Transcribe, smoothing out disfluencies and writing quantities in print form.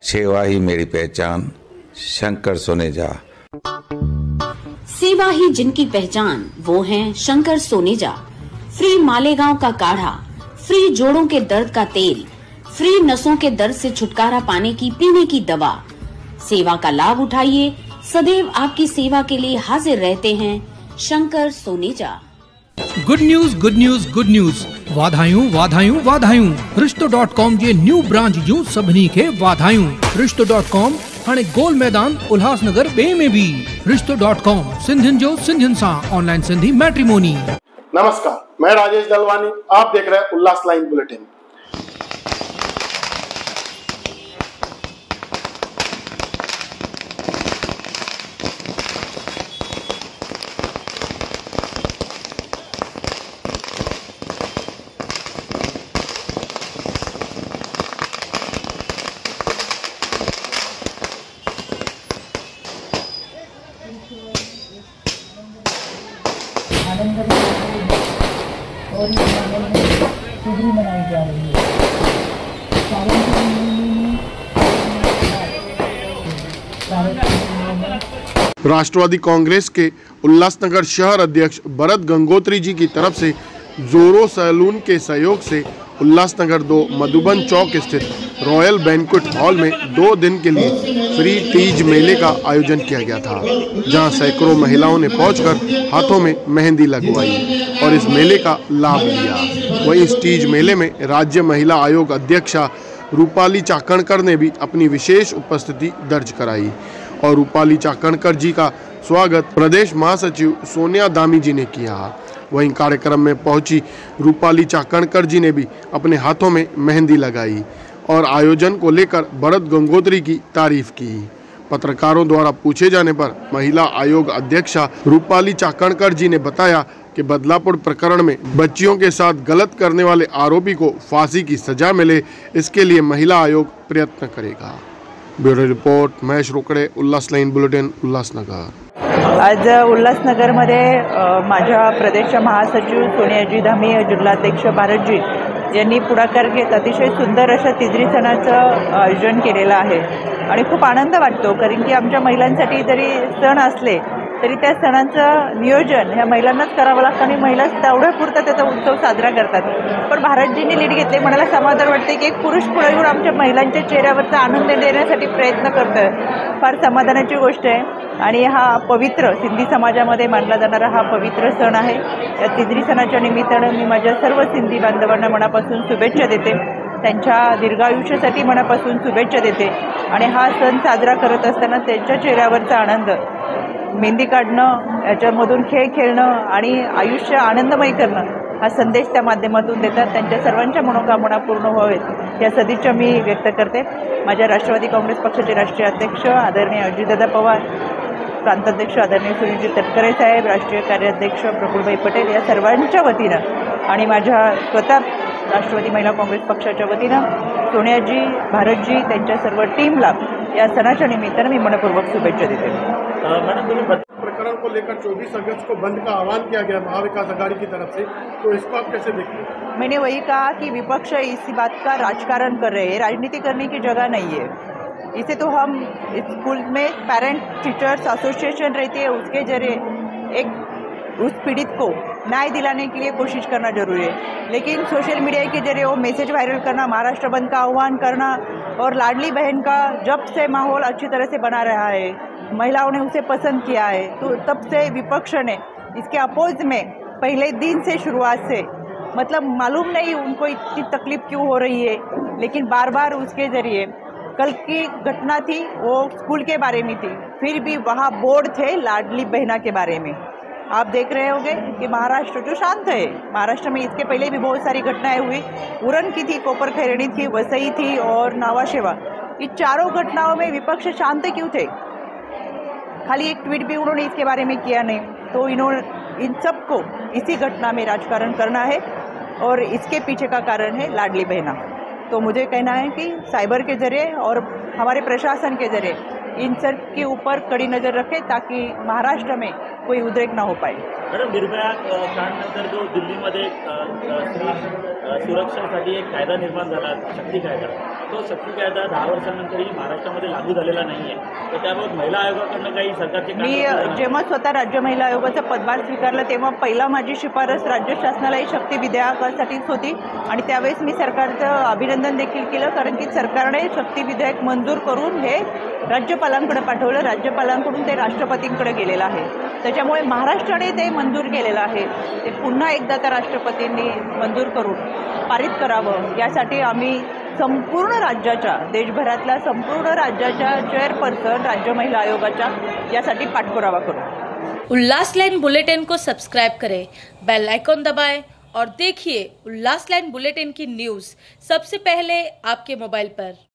सेवा ही मेरी पहचान, शंकर सोनेजा। सेवा ही जिनकी पहचान, वो हैं शंकर सोनेजा। फ्री मालेगांव का काढ़ा, फ्री जोड़ों के दर्द का तेल, फ्री नसों के दर्द से छुटकारा पाने की पीने की दवा। सेवा का लाभ उठाइए, सदैव आपकी सेवा के लिए हाजिर रहते हैं Shankar Soneja. Good news good news good news, वाधायूं वाधायूं वाधायूं। रिश्तो.com जे न्यू ब्रांच जूं सभिनी खे वाधायूं। रिश्तो.com हाणे गोल मैदान उल्हासनगर बे में भी। रिश्तो.com सिंधियुनि जो सिंधियुनि सां ऑनलाइन सिंधी मैट्रिमोनी। नमस्कार, मैं राजेश दलवानी, आप देख रहे हैं उल्लास लाइन बुलेटिन। और इस मामले में शुभरी मनाई जा रही है। राष्ट्रवादी कांग्रेस के उल्लासनगर शहर अध्यक्ष भरत गंगोत्री जी की तरफ से जोरो सैलून के सहयोग से उल्लासनगर 2 मधुबन चौक स्थित रॉयल बैंक्वेट हॉल में 2 दिन के लिए फ्री तीज मेले का आयोजन किया गया था, जहां सैकड़ों महिलाओं ने पहुंचकर हाथों में मेहंदी लगवाई और इस मेले का लाभ लिया। वहीं इस तीज मेले में राज्य महिला आयोग अध्यक्षा रूपाली चाकणकर ने भी अपनी विशेष उपस्थिति दर्ज कराई और रूपाली चाकणकर जी का स्वागत प्रदेश महासचिव सोनिया दामी जी ने किया। वहीं कार्यक्रम में पहुंची रूपाली चाकणकर जी ने भी अपने हाथों में मेहंदी लगाई और आयोजन को लेकर भरत गंगोत्री की तारीफ की। पत्रकारों द्वारा पूछे जाने पर महिला आयोग अध्यक्षा रूपाली चाकणकर जी ने बताया कि बदलापुर प्रकरण में बच्चियों के साथ गलत करने वाले आरोपी को फांसी की सजा मिले, इसके लिए महिला आयोग प्रयत्न करेगा। ब्यूरो रिपोर्ट, महेश रोकडे, उल्लास लाईन बुलेटिन, उल्हासनगर। आज उल्हासनगरमध्ये माझ्या प्रदेशच्या महासचिव सोनियाजी धामी, जिल्हाध्यक्ष भारतजी यांनी पुढाकार घेत अतिशय सुंदर अशा तिजरी सणाचं आयोजन केलेलं आहे आणि खूप आनंद वाटतो, कारण की आमच्या महिलांसाठी जरी सण असले तरी त्या सणांचं नियोजन ह्या महिलांनाच करावं लागतं आणि महिला तेवढ्या पुरता त्याचा उत्सव साजरा करतात। पण भारतजींनी लीड घेतले, मनाला समाधान वाटते की एक पुरुष पुढे येऊन आमच्या महिलांच्या चेहऱ्यावरचा आनंद देण्यासाठी प्रयत्न करतोय। फार समाधानाची गोष्ट आहे आणि हा पवित्र सिंधी समाजामध्ये मानला जाणारा हा पवित्र सण आहे। या तिजरी सणाच्या निमित्तानं मी माझ्या सर्व सिंधी बांधवांना मनापासून शुभेच्छा देते, त्यांच्या दीर्घायुष्यासाठी मनापासून शुभेच्छा देते आणि हा सण साजरा करत असताना त्यांच्या चेहऱ्यावरचा आनंद, मेहंदी काढणं, याच्यामधून खेळ खेळणं आणि आयुष्य आनंदमय करणं हा संदेश त्या माध्यमातून देतात। त्यांच्या सर्वांच्या मनोकामना पूर्ण व्हावेत या सदिच्छा मी व्यक्त करते। माझ्या राष्ट्रवादी काँग्रेस पक्षाचे राष्ट्रीय अध्यक्ष आदरणीय अजितदादा पवार, प्रांताध्यक्ष आदरणीय सुनीलजी तटकरे साहेब, राष्ट्रीय कार्याध्यक्ष प्रफुल्लभाई पटेल या सर्वांच्या वतीनं आणि माझ्या स्वतः राष्ट्रवादी महिला काँग्रेस पक्षाच्या वतीनं सोनियाजी, भारतजी, त्यांच्या सर्व टीमला या सणाच्या निमित्तानं मी मनपूर्वक शुभेच्छा देते। प्रकरण को लेकर 24 अगस्त को बंद का आह्वान किया गया महाविकास आघाड़ी की तरफ से, तो इसको आप कैसे देखते हैं? मैंने वही कहा कि विपक्ष इस बात का राजकारण कर रहे हैं, राजनीति करने की जगह नहीं है। इसे तो हम स्कूल में पेरेंट टीचर्स एसोसिएशन रहती है, उसके जरिए एक उस पीड़ित को न्याय दिलाने के लिए कोशिश करना जरूरी है, लेकिन सोशल मीडिया के जरिए वो मैसेज वायरल करना, महाराष्ट्र बंद का आह्वान करना और लाडली बहन का जब से माहौल अच्छी तरह से बना रहा है, महिलाओं ने उसे पसंद किया है, तो तब से विपक्ष ने इसके अपोज में पहले दिन से शुरुआत से, मतलब मालूम नहीं उनको इतनी तकलीफ क्यों हो रही है, लेकिन बार बार उसके ज़रिए, कल की घटना थी वो स्कूल के बारे में थी, फिर भी वहाँ बोर्ड थे लाडली बहना के बारे में। आप देख रहे होंगे कि महाराष्ट्र जो शांत है, महाराष्ट्र में इसके पहले भी बहुत सारी घटनाएं हुई, उरन की थी, कोपर खैरणी थी, वसई थी और नावाशेवा। इन चारों घटनाओं में विपक्ष शांत क्यों थे? खाली एक ट्वीट भी उन्होंने इसके बारे में किया नहीं। तो इन्होंने इन सबको इसी घटना में राजकारण करना है और इसके पीछे का कारण है लाडली बहना। तो मुझे कहना है कि साइबर के जरिए और हमारे प्रशासन के जरिए इन सब के ऊपर कड़ी नज़र रखें, ताकि महाराष्ट्र में कोई उद्रेक ना हो पाए। मॅडम, निर्भया कांडनंतर जो दिल्लीमध्ये स्त्री सुरक्षेसाठी एक कायदा निर्माण झाला, शक्ती कायदा, तो शक्ती कायदा 10 वर्षांनंतरही महाराष्ट्रामध्ये लागू झालेला नाही आहे, तर त्याबाबत महिला आयोगाकडनं काही सरकारचे मी जेव्हा स्वतः राज्य महिला आयोगाचा पदभार स्वीकारला तेव्हा पहिला माझी शिफारस राज्य शासनाला ही शक्ती विधेयकासाठीच होती आणि त्यावेळेस मी सरकारचं अभिनंदन देखील केलं, कारण की सरकारने शक्ती विधेयक मंजूर करून हे राज्यपालांकडे पाठवलं, राज्यपालांकडून ते राष्ट्रपतींकडे गेलेलं आहे, त्याच्यामुळे महाराष्ट्राने ते मंजूर केलेलं आहे, ते पुन्हा एकदा त्या राष्ट्रपतींनी मंजूर करून पारित करावं यासाठी आम्ही संपूर्ण राज्याच्या, देशभरातल्या संपूर्ण राज्याच्या चेअरपर्सन राज्य महिला आयोगाच्या यासाठी पाठपुरावा करू। उल्लास लाइन बुलेटिन को सब्सक्राइब करें, बेल आइकॉन दबाएं और देखिए उल्लास लाइन बुलेटिन की न्यूज़ सबसे पहले आपके मोबाइल पर।